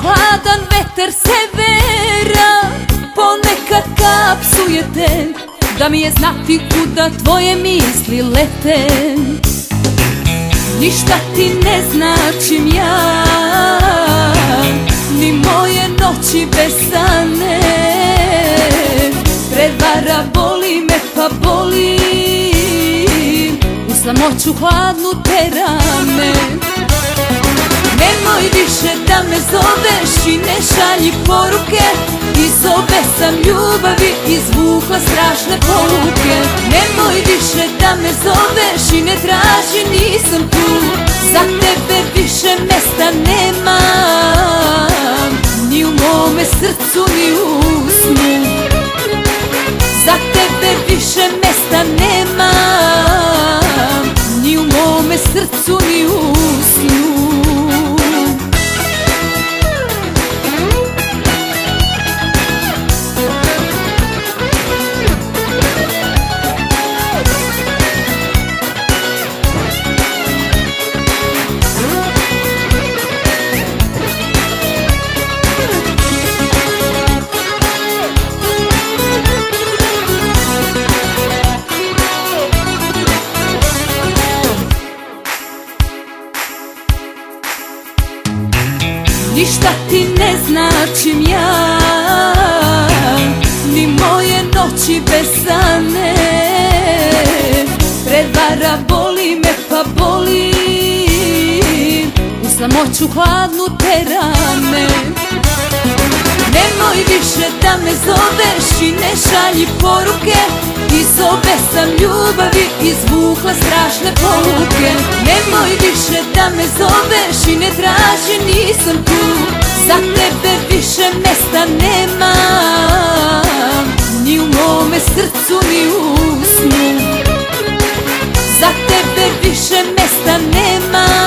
hladan veter severa ponekad kapsuje te, da mi je znati kuda tvoje misli lete. Ništa ti ne značim ja, ni moje noći besane. Prevara boli me pa boli, u samoću hladnu tera me. Nemoj više da me zoveš i ne šalji poruke, iz ove sam ljubavi izvukla strašne poluke. Nemoj više da me zoveš i ne traži, nisam tu, za tebe više mesta nemam, ni u mome srcu ni u snu. Za tebe više mesta nemam, ni u mome srcu ni u snu. Ništa ti ne značim ja, ni moje noći besane. Prevara boli me pa boli, u samoću hladnu tera me. Nemoj više da me zoveš i ne šalji poruke, iz ove sam ljubavi izvukla strašne poluke. Nemoj više da me zoveš i ne traži, nisam tu, za tebe više mesta nemam, ni u mome srcu ni u snu. Za tebe više mesta nemam,